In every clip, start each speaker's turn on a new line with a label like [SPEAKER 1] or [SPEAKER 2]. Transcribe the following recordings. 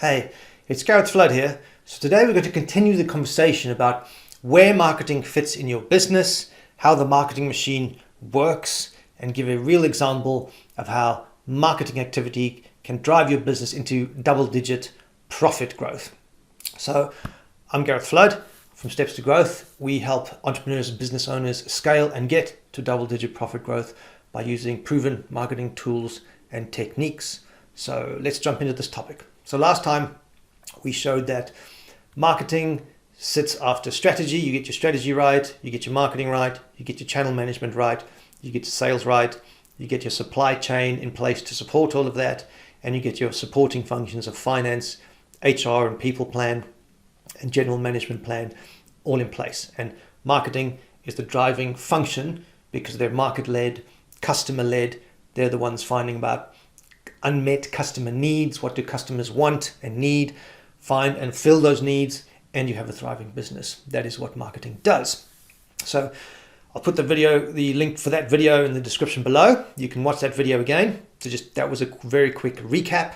[SPEAKER 1] Hey, it's Gareth Flood here. So today we're going to continue the conversation about where marketing fits in your business, how the marketing machine works, and give a real example of how marketing activity can drive your business into double-digit profit growth. So I'm Gareth Flood from Steps to Growth. We help entrepreneurs and business owners scale and get to double-digit profit growth by using proven marketing tools and techniques. So let's jump into this topic. So last time we showed that marketing sits after strategy. You get your strategy right, you get your marketing right, you get your channel management right, you get your sales right, you get your supply chain in place to support all of that, and you get your supporting functions of finance, HR and people plan and general management plan all in place. And marketing is the driving function because they're market-led, customer-led. They're the ones finding about unmet customer needs. What do customers want and need? Find and fill those needs, and you have a thriving business. That is what marketing does. So I'll put the link for that video in the description below. You can watch that video again. So that was a very quick recap.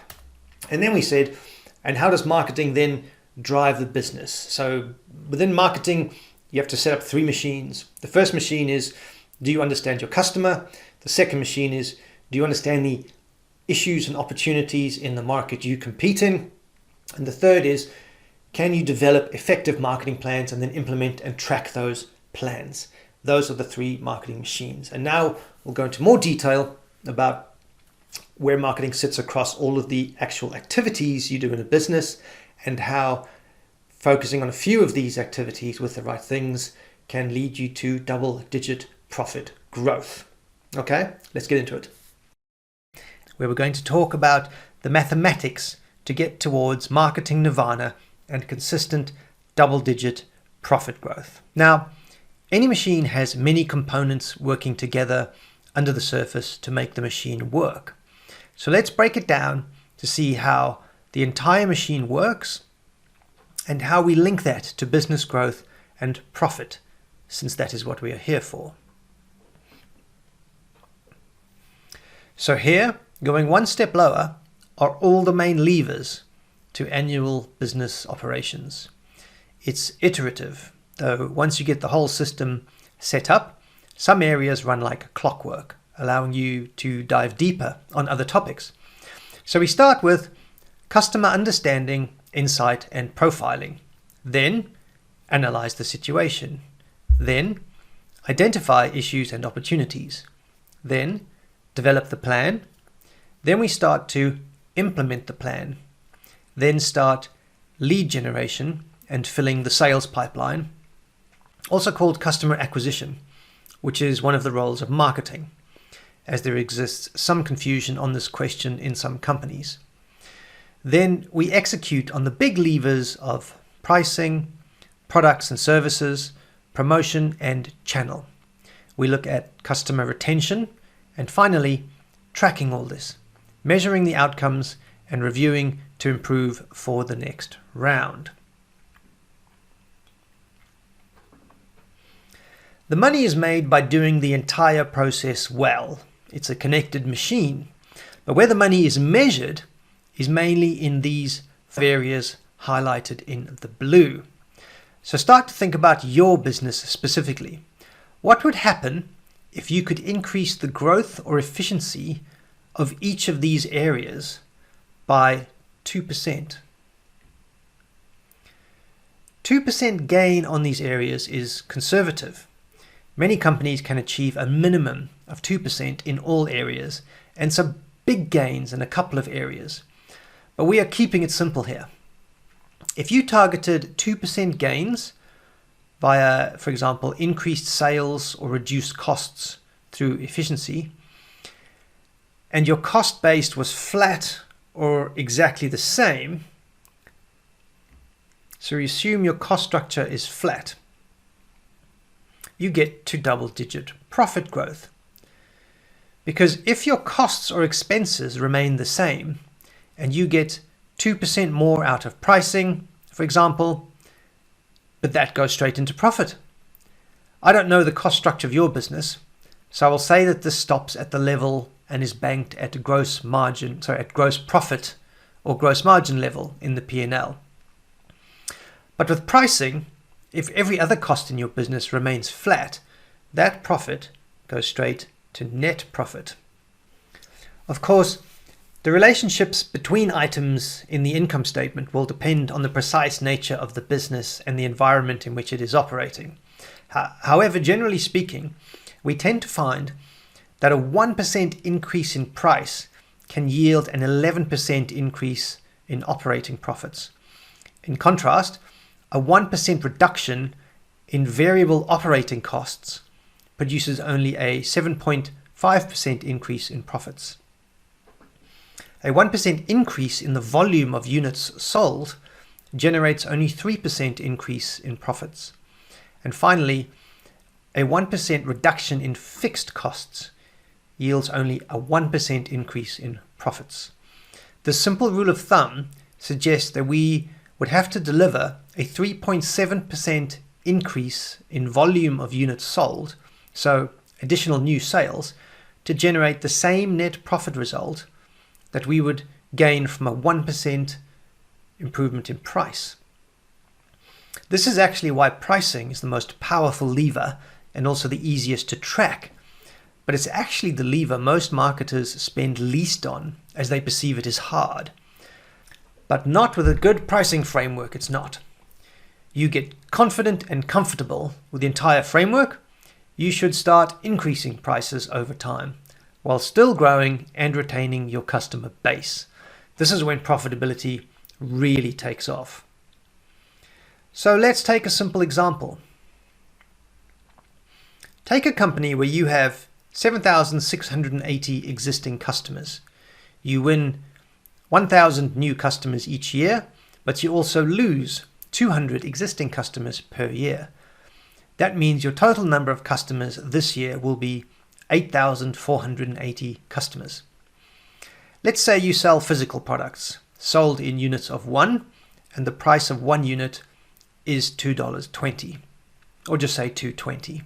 [SPEAKER 1] And then we said, and how does marketing then drive the business? So within marketing, you have to set up three machines. The first machine is, do you understand your customer? The second machine is, do you understand the issues and opportunities in the market you compete in? And the third is, can you develop effective marketing plans and then implement and track those plans? Those are the three marketing machines. And now we'll go into more detail about where marketing sits across all of the actual activities you do in a business and how focusing on a few of these activities with the right things can lead you to double-digit profit growth. Okay, let's get into it. Where we're going to talk about the mathematics to get towards marketing nirvana and consistent double-digit profit growth. Now, any machine has many components working together under the surface to make the machine work. So let's break it down to see how the entire machine works and how we link that to business growth and profit, since that is what we are here for. So here, going one step lower, are all the main levers to annual business operations. It's iterative, though once you get the whole system set up, some areas run like clockwork, allowing you to dive deeper on other topics. So we start with customer understanding, insight, and profiling. Then analyze the situation. Then identify issues and opportunities. Then develop the plan. Then we start to implement the plan. Then start lead generation and filling the sales pipeline, also called customer acquisition, which is one of the roles of marketing, as there exists some confusion on this question in some companies. Then we execute on the big levers of pricing, products and services, promotion, and channel. We look at customer retention, and finally, tracking all this, measuring the outcomes and reviewing to improve for the next round. The money is made by doing the entire process well. It's a connected machine. But where the money is measured is mainly in these areas highlighted in the blue. So start to think about your business specifically. What would happen if you could increase the growth or efficiency of each of these areas by 2%? 2% gain on these areas is conservative. Many companies can achieve a minimum of 2% in all areas and some big gains in a couple of areas. But we are keeping it simple here. If you targeted 2% gains via, for example, increased sales or reduced costs through efficiency, and your cost base was flat or exactly the same, so you assume your cost structure is flat, you get to double-digit profit growth. Because if your costs or expenses remain the same and you get 2% more out of pricing, for example, but that goes straight into profit. I don't know the cost structure of your business, so I will say that this stops at the level and is banked at gross profit or gross margin level in the P&L. But with pricing, if every other cost in your business remains flat, that profit goes straight to net profit. Of course, the relationships between items in the income statement will depend on the precise nature of the business and the environment in which it is operating. However, generally speaking, we tend to find that a 1% increase in price can yield an 11% increase in operating profits. In contrast, a 1% reduction in variable operating costs produces only a 7.5% increase in profits. A 1% increase in the volume of units sold generates only 3% increase in profits. And finally, a 1% reduction in fixed costs yields only a 1% increase in profits. The simple rule of thumb suggests that we would have to deliver a 3.7% increase in volume of units sold, so additional new sales, to generate the same net profit result that we would gain from a 1% improvement in price. This is actually why pricing is the most powerful lever and also the easiest to track. But it's actually the lever most marketers spend least on, as they perceive it as hard. But not with a good pricing framework, it's not. You get confident and comfortable with the entire framework, you should start increasing prices over time, while still growing and retaining your customer base. This is when profitability really takes off. So let's take a simple example. Take a company where you have 7,680 existing customers. You win 1,000 new customers each year, but you also lose 200 existing customers per year. That means your total number of customers this year will be 8,480 customers. Let's say you sell physical products sold in units of 1, and the price of 1 unit is $2.20, or just say $2.20.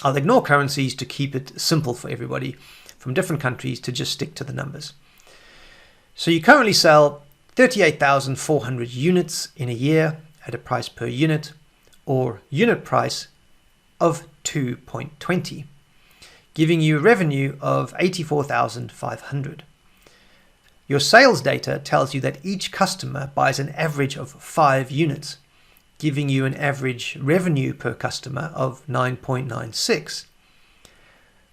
[SPEAKER 1] I'll ignore currencies to keep it simple for everybody from different countries to just stick to the numbers. So you currently sell 38,400 units in a year at a price per unit, or unit price of $2.20. Giving you a revenue of 84,500. Your sales data tells you that each customer buys an average of 5 units, giving you an average revenue per customer of 9.96.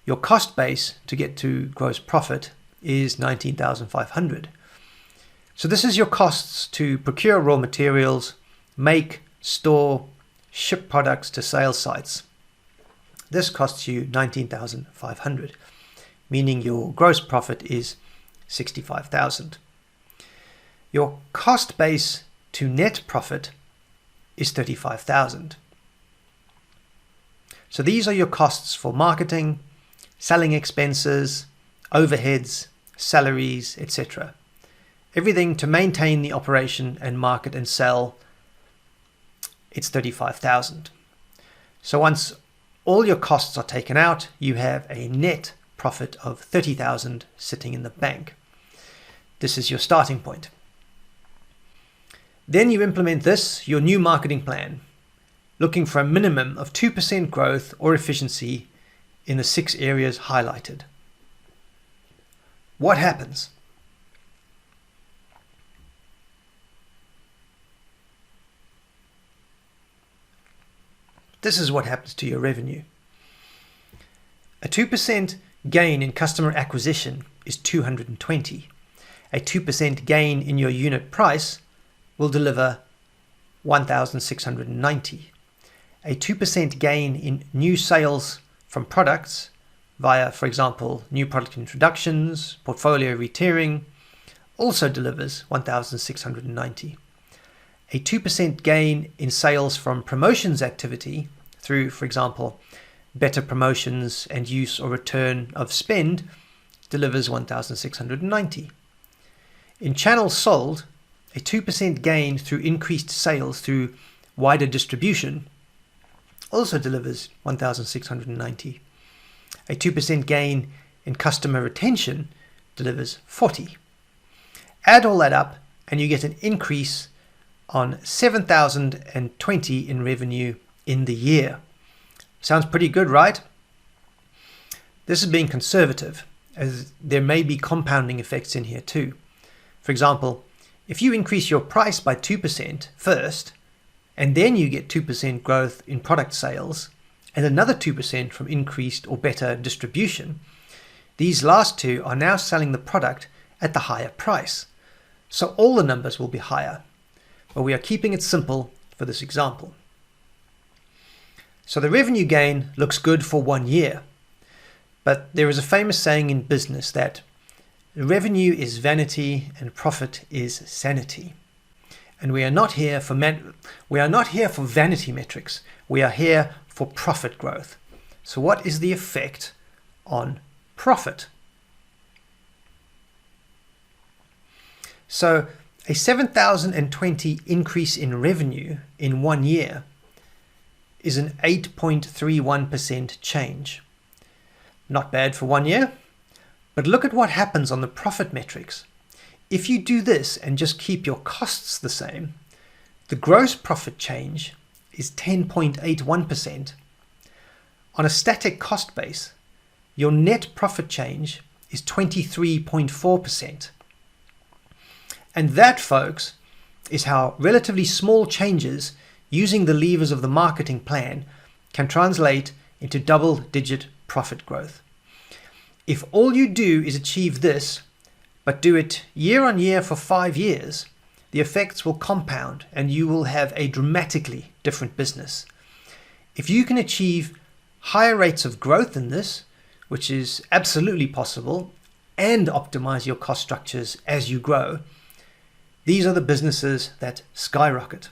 [SPEAKER 1] Your cost base to get to gross profit is 19,500. So this is your costs to procure raw materials, make, store, ship products to sales sites. This costs you 19,500, meaning your gross profit is 65,000. Your cost base to net profit is 35,000. So these are your costs for marketing, selling expenses, overheads, salaries, etc. Everything to maintain the operation and market and sell, it's 35,000. So once all your costs are taken out, you have a net profit of 30,000 sitting in the bank. This is your starting point. Then you implement this, your new marketing plan, looking for a minimum of 2% growth or efficiency in the 6 areas highlighted. What happens? This is what happens to your revenue. A 2% gain in customer acquisition is 220. A 2% gain in your unit price will deliver 1,690. A 2% gain in new sales from products via, for example, new product introductions, portfolio retiering, also delivers 1,690. A 2% gain in sales from promotions activity through, for example, better promotions and use or return of spend delivers 1,690. In channels sold, a 2% gain through increased sales through wider distribution also delivers 1,690. A 2% gain in customer retention delivers 40. Add all that up and you get an increase on 7,020 in revenue in the year. Sounds pretty good, right? This is being conservative, as there may be compounding effects in here too. For example, if you increase your price by 2% first, and then you get 2% growth in product sales, and another 2% from increased or better distribution, these last two are now selling the product at the higher price. So all the numbers will be higher, but we are keeping it simple for this example. So the revenue gain looks good for 1 year, but there is a famous saying in business that revenue is vanity and profit is sanity. And we are not here for vanity metrics. We are here for profit growth. So what is the effect on profit? So a 7,020 increase in revenue in 1 year is an 8.31% change. Not bad for 1 year, but look at what happens on the profit metrics. If you do this and just keep your costs the same, the gross profit change is 10.81%. On a static cost base, your net profit change is 23.4%. And that, folks, is how relatively small changes using the levers of the marketing plan can translate into double-digit profit growth. If all you do is achieve this, but do it year on year for 5 years, the effects will compound and you will have a dramatically different business. If you can achieve higher rates of growth than this, which is absolutely possible, and optimize your cost structures as you grow, these are the businesses that skyrocket.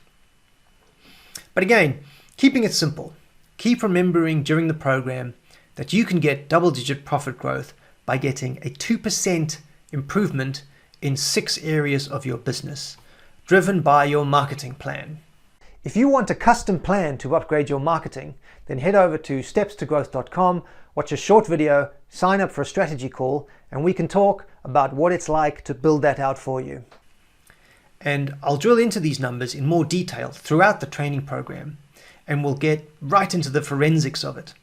[SPEAKER 1] But again, keeping it simple, keep remembering during the program that you can get double-digit profit growth by getting a 2% improvement in 6 areas of your business, driven by your marketing plan. If you want a custom plan to upgrade your marketing, then head over to stepstogrowth.com, watch a short video, sign up for a strategy call, and we can talk about what it's like to build that out for you. And I'll drill into these numbers in more detail throughout the training program, and we'll get right into the forensics of it.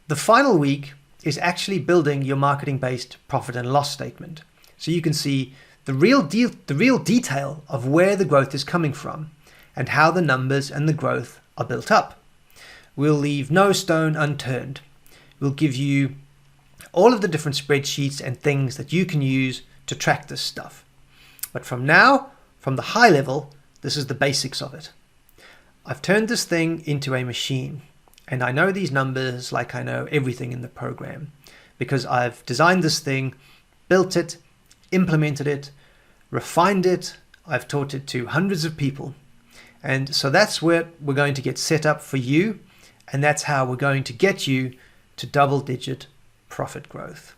[SPEAKER 1] The final week is actually building your marketing-based profit and loss statement, so you can see the real detail of where the growth is coming from and how the numbers and the growth are built up. We'll leave no stone unturned. We'll give you all of the different spreadsheets and things that you can use to track this stuff. But from the high level, this is the basics of it. I've turned this thing into a machine, and I know these numbers like I know everything in the program, because I've designed this thing, built it, implemented it, refined it, I've taught it to hundreds of people. And so that's where we're going to get set up for you, and that's how we're going to get you to double-digit profit growth.